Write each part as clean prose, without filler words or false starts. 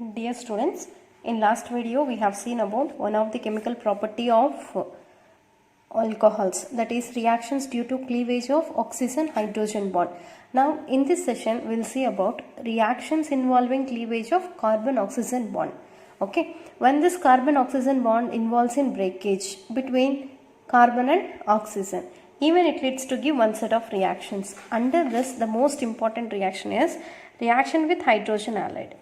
Dear students, in last video we have seen about one of the chemical property of alcohols, that is reactions due to cleavage of oxygen hydrogen bond. Now in this session we will see about reactions involving cleavage of carbon oxygen bond. Okay, when this carbon oxygen bond involves in breakage between carbon and oxygen, even it leads to give one set of reactions. Under this, the most important reaction is reaction with hydrogen halide.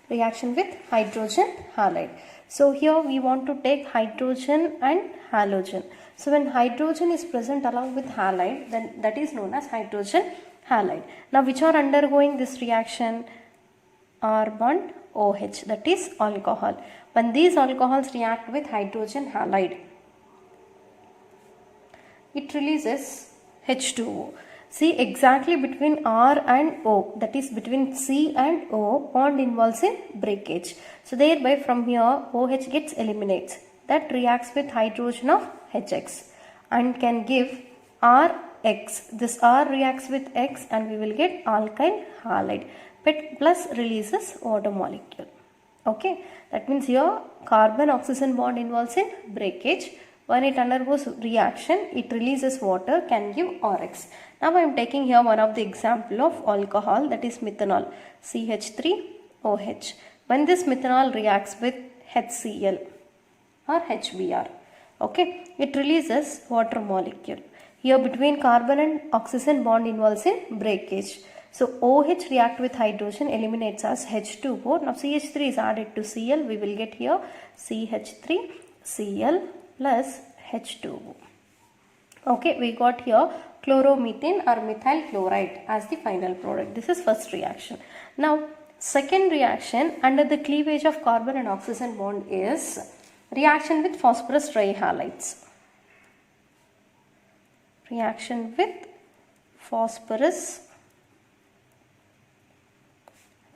Reaction with hydrogen halide. So here we want to take hydrogen and halogen. So when hydrogen is present along with halide, then that is known as hydrogen halide. Now which are undergoing this reaction? R bond OH, that is alcohol. When these alcohols react with hydrogen halide, it releases H2O. See, exactly between R and O, that is between C and O, bond involves in breakage. So thereby from here OH gets eliminates. That reacts with hydrogen of HX and can give RX. This R reacts with X and we will get alkyl halide. But plus releases water molecule. Okay, that means here carbon oxygen bond involves in breakage. When it undergoes reaction, it releases water, can give RX. Now I am taking here one of the example of alcohol, that is methanol, CH3OH. When this methanol reacts with HCl or HBr, okay, it releases water molecule. Here between carbon and oxygen bond involves in breakage. So OH react with hydrogen, eliminates as H2O. Now CH3 is added to Cl, we will get here CH3Cl plus H2O. Okay, we got here chloromethane or methyl chloride as the final product. This is first reaction. Now second reaction under the cleavage of carbon and oxygen bond is reaction with phosphorus trihalides. Reaction with phosphorus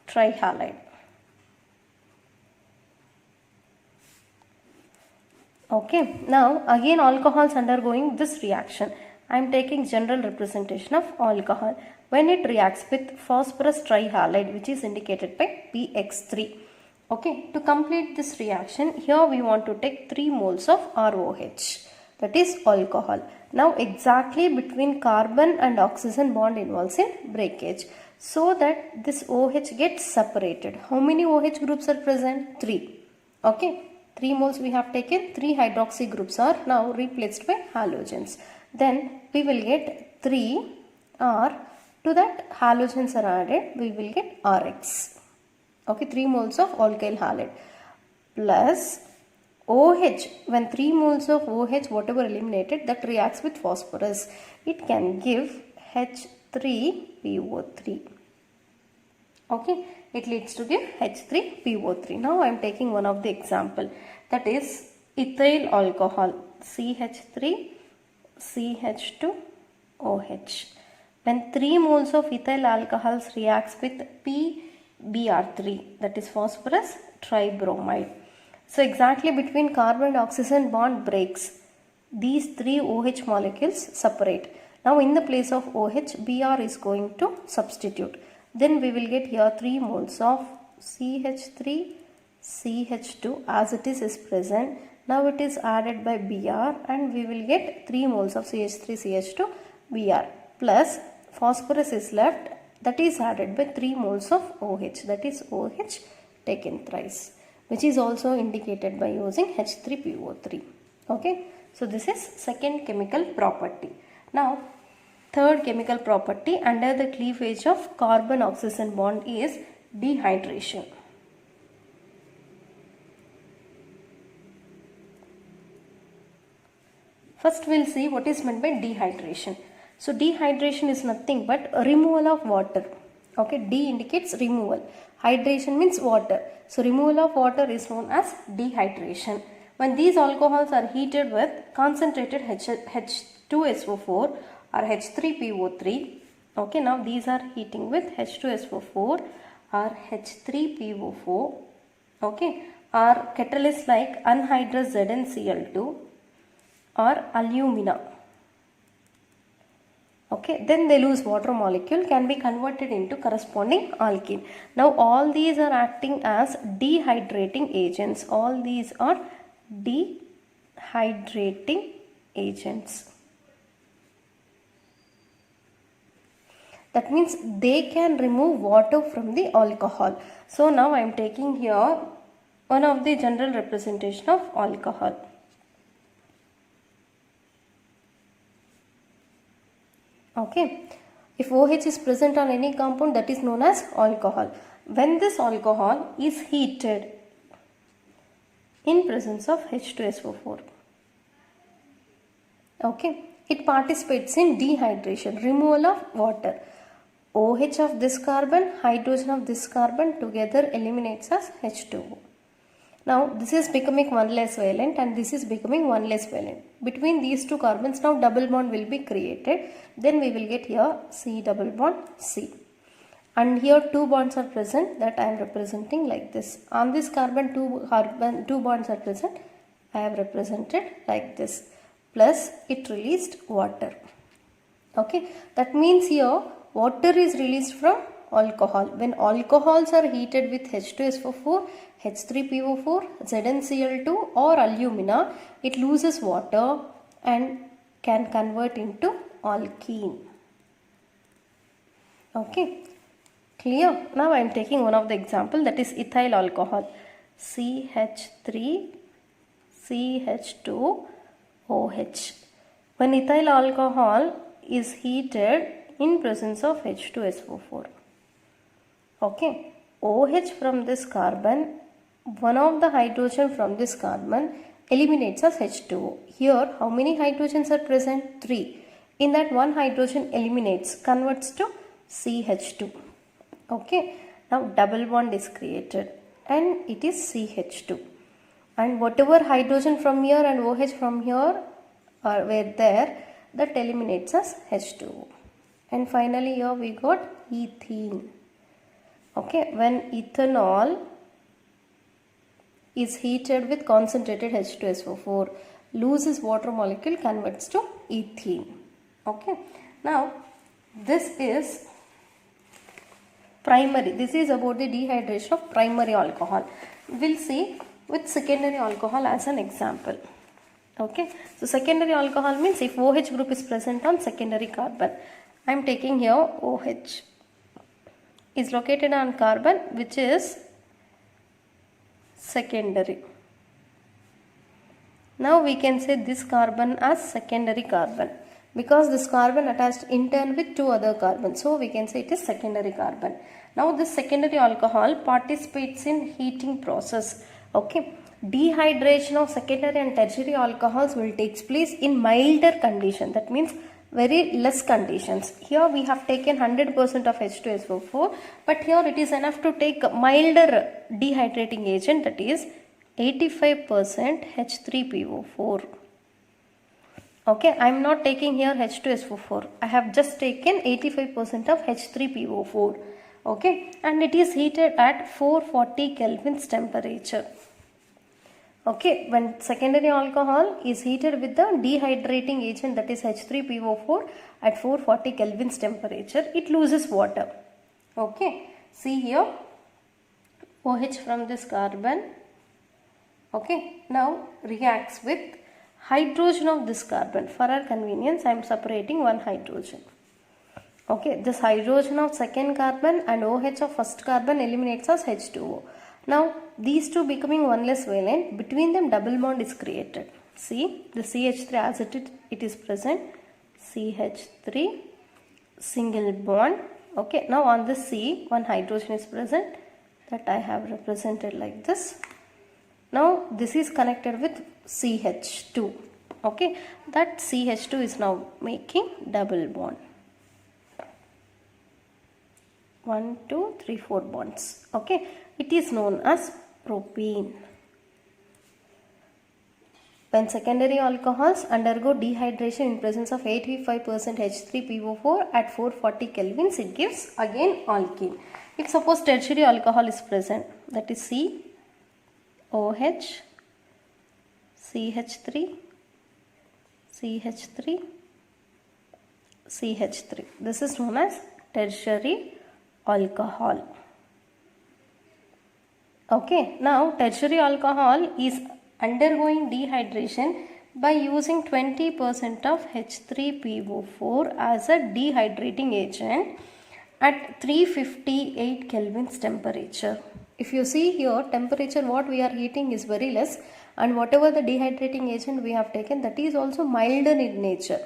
trihalide. Okay, now again alcohols undergoing this reaction. I am taking general representation of alcohol. When it reacts with phosphorus trihalide, which is indicated by PX3. Okay, to complete this reaction, here we want to take 3 moles of ROH, that is alcohol. Now exactly between carbon and oxygen bond involves in breakage, so that this OH gets separated. How many OH groups are present? 3. Okay. 3 moles we have taken, 3 hydroxy groups are now replaced by halogens. Then we will get 3 R, to that halogens are added, we will get RX. Okay, 3 moles of alkyl halide plus OH. When 3 moles of OH whatever eliminated, that reacts with phosphorus, it can give H3PO3. Okay, it leads to give H3PO3. Now I am taking one of the example, that is ethyl alcohol, CH3CH2OH. When 3 moles of ethyl alcohols reacts with PBr3, that is phosphorus tribromide. So exactly between carbon and oxygen bond breaks, these 3 OH molecules separate. Now in the place of OH, Br is going to substitute. Then we will get here 3 moles of CH3CH2 as it is present. Now it is added by Br and we will get 3 moles of CH3CH2 Br plus phosphorus is left, that is added by 3 moles of OH, that is OH taken thrice, which is also indicated by using H3PO3. Okay, so this is second chemical property. Now third chemical property under the cleavage of carbon oxygen bond is dehydration. First we will see what is meant by dehydration. So dehydration is nothing but removal of water. Okay, D indicates removal. Hydration means water. So removal of water is known as dehydration. When these alcohols are heated with concentrated H2SO4 or H3PO3, okay, now these are heating with H2SO4 or H3PO4 Okay, or catalysts like anhydrous ZnCl2 or alumina. Okay, then they lose water molecule, can be converted into corresponding alkene. Now all these are acting as dehydrating agents. All these are dehydrating agents. That means they can remove water from the alcohol. So now I am taking here one of the general representation of alcohol. Okay, if OH is present on any compound, that is known as alcohol. When this alcohol is heated in presence of H2SO4, okay, it participates in dehydration, removal of water. OH of this carbon, hydrogen of this carbon together eliminates as H2O. Now this is becoming one less valent and this is becoming one less valent. Between these two carbons now double bond will be created. Then we will get here C double bond C. And here two bonds are present, that I am representing like this. On this carbon two bonds are present. I have represented like this. Plus it released water. Okay, that means here water is released from alcohol. When alcohols are heated with H2SO4, H3PO4, ZnCl2 or alumina, it loses water and can convert into alkene. Okay, clear? Now I am taking one of the example, that is ethyl alcohol. CH3CH2OH. When ethyl alcohol is heated in presence of H2SO4. Okay, OH from this carbon, one of the hydrogen from this carbon eliminates as H2O. Here how many hydrogens are present? 3. In that one hydrogen eliminates, converts to CH2. Okay, now double bond is created and it is CH2. And whatever hydrogen from here and OH from here were there, that eliminates as H2O. And finally here we got ethene. Okay, when ethanol is heated with concentrated H2SO4, loses water molecule, converts to ethene. Okay, now this is primary. This is about the dehydration of primary alcohol. We will see with secondary alcohol as an example. Okay, so secondary alcohol means if OH group is present on secondary carbon. I am taking here OH is located on carbon which is secondary. Now we can say this carbon as secondary carbon because this carbon attached in turn with two other carbons. So we can say it is secondary carbon. Now this secondary alcohol participates in heating process. Okay, dehydration of secondary and tertiary alcohols will take place in milder condition. That means very less conditions. Here we have taken 100% of H2SO4, but here it is enough to take milder dehydrating agent, that is 85% H3PO4. Okay, I am not taking here H2SO4. I have just taken 85% of H3PO4. Okay, and it is heated at 440 Kelvin's temperature. Okay, when secondary alcohol is heated with the dehydrating agent, that is H3PO4 at 440 Kelvin's temperature, it loses water. Okay, see here OH from this carbon. Okay, now reacts with hydrogen of this carbon. For our convenience, I am separating one hydrogen. Okay, this hydrogen of second carbon and OH of first carbon eliminates as H2O. Now these two becoming one less valent, between them double bond is created. See the CH3 as it is present, CH3 single bond. Okay, now on this C one hydrogen is present, that I have represented like this. Now this is connected with CH2. Okay, that CH2 is now making double bond. 1, 2, 3, 4 bonds. Okay, it is known as propene. When secondary alcohols undergo dehydration in presence of 85% H3PO4 at 440 Kelvins, it gives again alkene. If suppose tertiary alcohol is present, that is C, OH, CH3, CH3, CH3. This is known as tertiary alcohol. Okay, now tertiary alcohol is undergoing dehydration by using 20% of H3PO4 as a dehydrating agent at 358 Kelvin's temperature. If you see here, temperature what we are heating is very less, and whatever the dehydrating agent we have taken, that is also milder in nature.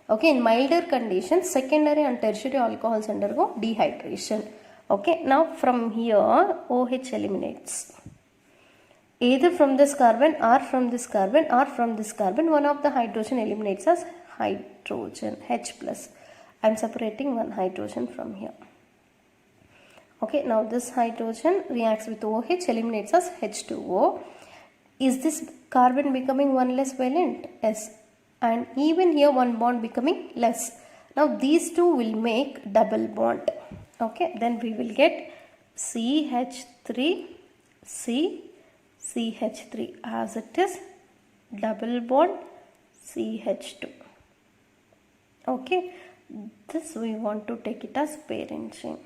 Okay, in milder conditions, secondary and tertiary alcohols undergo dehydration. Okay, now from here OH eliminates. Either from this carbon or from this carbon or from this carbon, one of the hydrogen eliminates as hydrogen, H plus. I am separating one hydrogen from here. Okay, now this hydrogen reacts with OH, eliminates as H2O. Is this carbon becoming one less valent? Yes. And even here one bond becoming less. Now these two will make double bond. Okay, then we will get CH3, CH3 as it is double bond CH2. Okay, this we want to take it as parent chain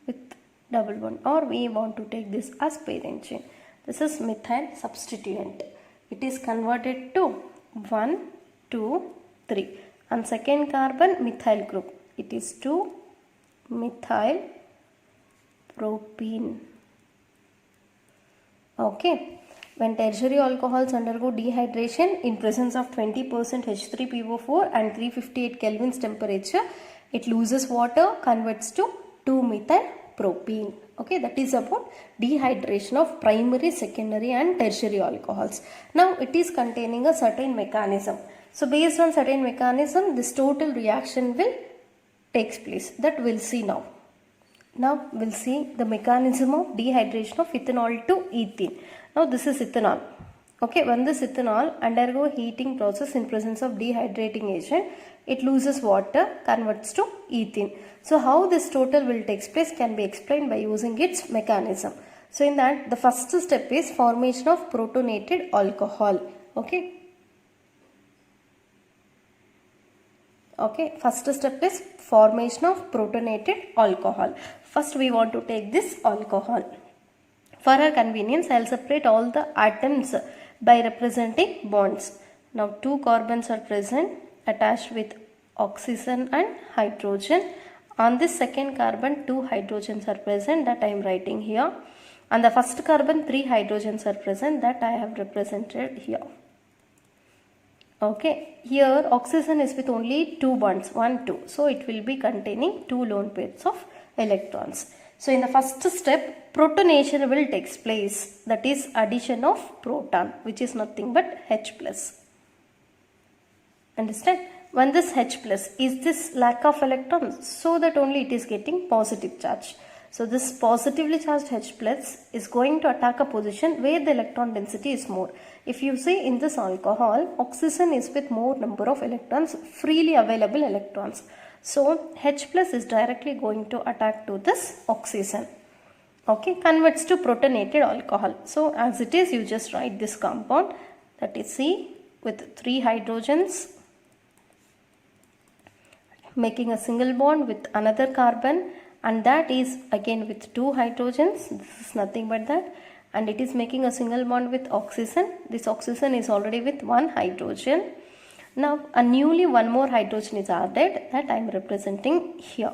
with double bond, or we want to take this as parent chain. This is methyl substituent. It is converted to 1, 2, 3, and second carbon methyl group. It is 2 methyl propene. Okay, when tertiary alcohols undergo dehydration in presence of 20% H3PO4 and 358 Kelvin's temperature, it loses water, converts to 2-methyl propene. Okay, that is about dehydration of primary, secondary and tertiary alcohols. Now it is containing a certain mechanism. So based on certain mechanism, this total reaction will takes place. That we'll see now. Now we'll see the mechanism of dehydration of ethanol to ethene. Now this is ethanol. Okay, when this ethanol undergo heating process in presence of dehydrating agent, it loses water, converts to ethene. So how this total will take place can be explained by using its mechanism. So in that, the first step is formation of protonated alcohol. Okay. Okay, first step is formation of protonated alcohol. First we want to take this alcohol. For our convenience, I will separate all the atoms by representing bonds. Now 2 carbons are present attached with oxygen and hydrogen. On this second carbon 2 hydrogens are present, that I am writing here. On the first carbon 3 hydrogens are present, that I have represented here. Okay, here oxygen is with only 2 bonds, 1, 2. So it will be containing 2 lone pairs of electrons. So in the first step, protonation will take place, that is addition of proton, which is nothing but H plus. Understand? When this H plus is this lack of electrons, so that only it is getting positive charge. So this positively charged H plus is going to attack a position where the electron density is more. If you see in this alcohol, oxygen is with more number of electrons, freely available electrons. So H plus is directly going to attack to this oxygen. Okay, converts to protonated alcohol. So as it is, you just write this compound, that is C with 3 hydrogens, making a single bond with another carbon, and that is again with 2 hydrogens. This is nothing but that, and it is making a single bond with oxygen. This oxygen is already with 1 hydrogen. Now a newly one more hydrogen is added, that I am representing here.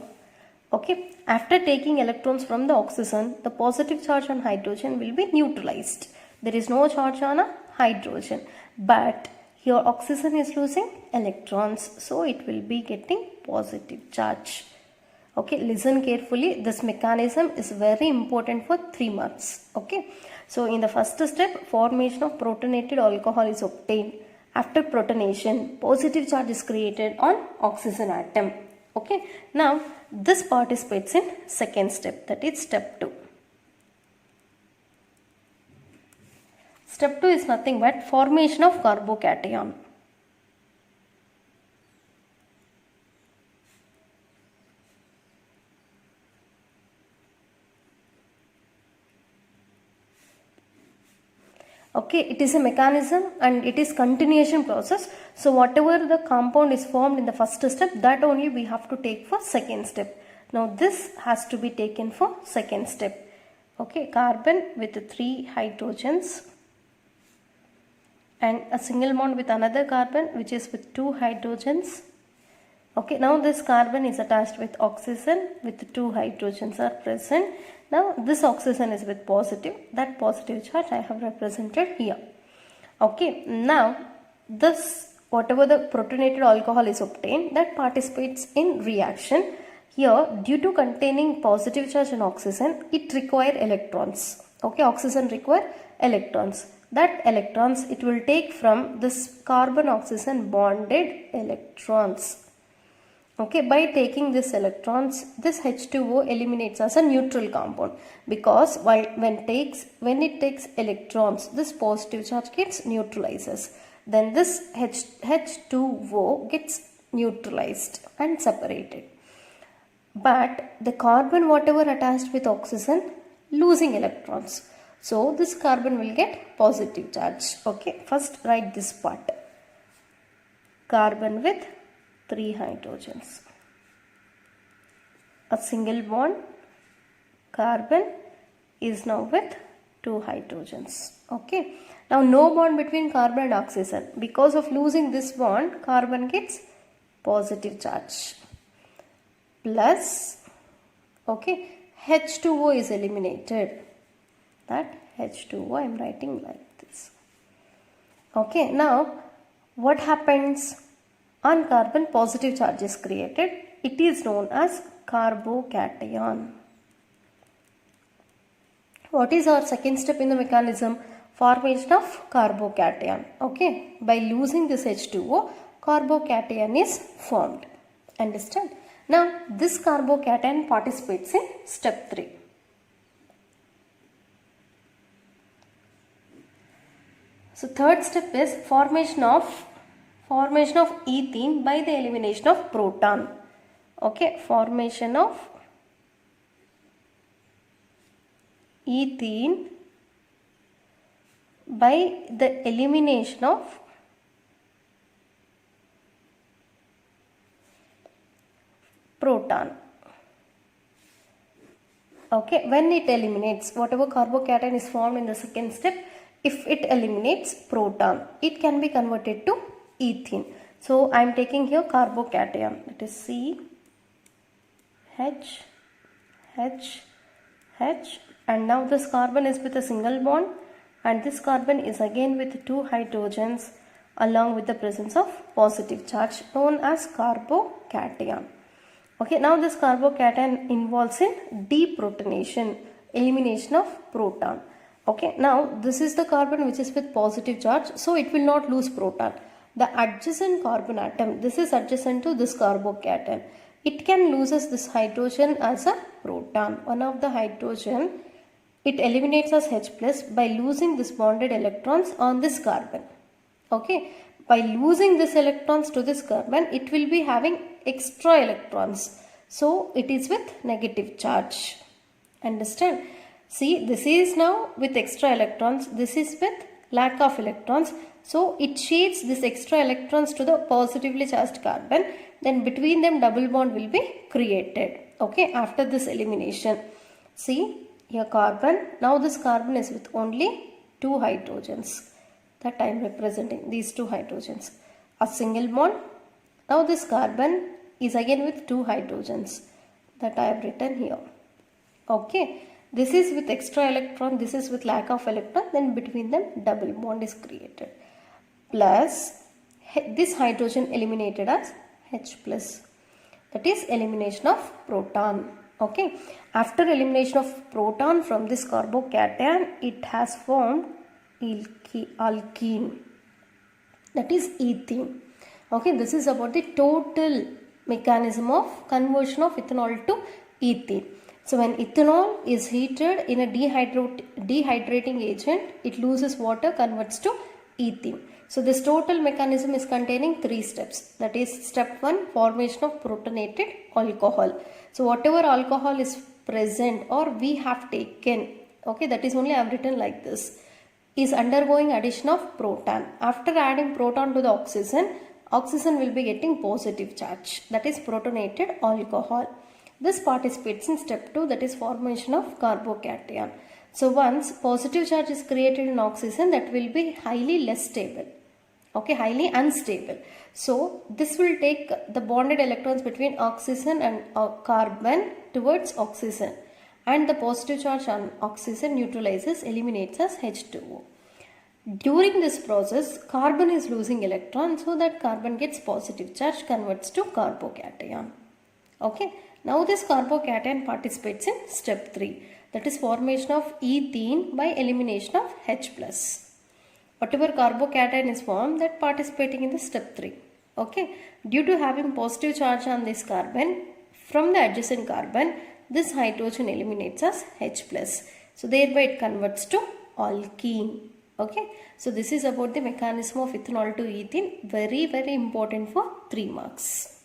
Okay, after taking electrons from the oxygen, the positive charge on hydrogen will be neutralized. There is no charge on a hydrogen, but here oxygen is losing electrons, so it will be getting positive charge. Okay, listen carefully. This mechanism is very important for 3 marks. Okay, so in the first step, formation of protonated alcohol is obtained. After protonation, positive charge is created on oxygen atom. Okay, now this participates in second step, that is step 2. Step 2 is nothing but formation of carbocation. Okay, it is a mechanism and it is continuation process. So whatever the compound is formed in the first step, that only we have to take for second step. Now this has to be taken for second step. Okay, carbon with 3 hydrogens and a single bond with another carbon which is with 2 hydrogens. Okay, now this carbon is attached with oxygen with 2 hydrogens are present. Now this oxygen is with positive, that positive charge I have represented here. Okay, now this whatever the protonated alcohol is obtained, that participates in reaction. Here, due to containing positive charge in oxygen, it require electrons. Okay, oxygen require electrons. That electrons it will take from this carbon oxygen bonded electrons. Okay, by taking this electrons, this H2O eliminates as a neutral compound, because when it takes electrons, this positive charge gets neutralizes. Then this H2O gets neutralized and separated. But the carbon whatever attached with oxygen losing electrons. So this carbon will get positive charge. Okay, first write this part. Carbon with 3 hydrogens. A single bond carbon is now with 2 hydrogens. Okay. Now no bond between carbon and oxygen. Because of losing this bond, carbon gets positive charge. Plus, okay, H2O is eliminated. That H2O I am writing like this. Okay, now what happens? On carbon, positive charge is created. It is known as carbocation. What is our second step in the mechanism? Formation of carbocation. Okay, by losing this H2O, carbocation is formed. Understand? Now, this carbocation participates in step 3. So, third step is formation of ethene by the elimination of proton. Okay, formation of ethene by the elimination of proton. Okay, when it eliminates whatever carbocation is formed in the second step, if it eliminates proton, it can be converted to ethene. So I am taking here carbocation. It is C H H H, and now this carbon is with a single bond, and this carbon is again with 2 hydrogens along with the presence of positive charge known as carbocation. Okay, now this carbocation involves in deprotonation, elimination of proton. Okay, now this is the carbon which is with positive charge, so it will not lose proton. The adjacent carbon atom, this is adjacent to this carbocation, it can loses this hydrogen as a proton. One of the hydrogen, it eliminates as H plus by losing this bonded electrons on this carbon. Okay, by losing this electrons to this carbon, it will be having extra electrons. So it is with negative charge. Understand? See, this is now with extra electrons, this is with lack of electrons. So it shades this extra electrons to the positively charged carbon. Then between them double bond will be created. Okay, after this elimination. See, here carbon, now this carbon is with only 2 hydrogens. That I am representing, these 2 hydrogens. A single bond. Now this carbon is again with 2 hydrogens. That I have written here. Okay, this is with extra electron, this is with lack of electron, then between them double bond is created. Plus, this hydrogen eliminated as H plus. That is elimination of proton. Okay, after elimination of proton from this carbocation, it has formed alkene. That is ethene. Okay, this is about the total mechanism of conversion of ethanol to ethene. So when ethanol is heated in a dehydrating agent, it loses water, converts to ethene. So this total mechanism is containing 3 steps. That is step 1, formation of protonated alcohol. So whatever alcohol is present or we have taken, okay, that is only I have written like this. is undergoing addition of proton. After adding proton to the oxygen will be getting positive charge, that is protonated alcohol. This participates in step 2, that is formation of carbocation. So once positive charge is created in oxygen, that will be highly less stable. Okay, highly unstable. So this will take the bonded electrons between oxygen and carbon towards oxygen, and the positive charge on oxygen neutralizes, eliminates as H2O. During this process, carbon is losing electrons, so that carbon gets positive charge, converts to carbocation. Okay, now this carbocation participates in step 3, that is formation of ethene by elimination of H+. Whatever carbocation is formed, that participating in the step 3. Okay, due to having positive charge on this carbon, from the adjacent carbon, this hydrogen eliminates as H+. So thereby it converts to alkene. Okay, so this is about the mechanism of ethanol to ethene, very important for 3 marks.